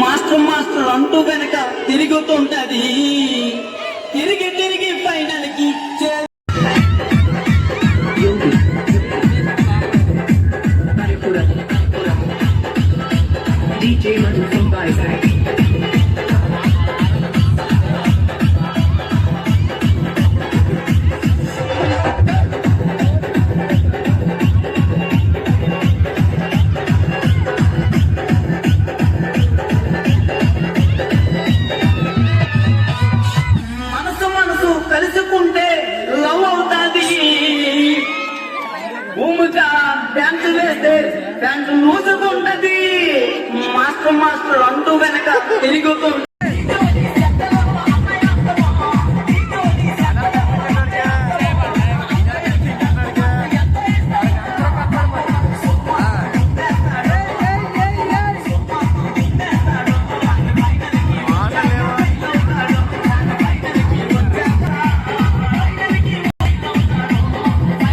Master master అంటూ వెనక తిరుగుతుంటది, తిరిగి తిరిగి ఫైనల్ కి డ్యాన్స్ వేస్తే డ్యాన్స్ మూసుకుంటది. మాస్టర్ మాస్టర్ అంటూ వెనక తిరుగుతుంది.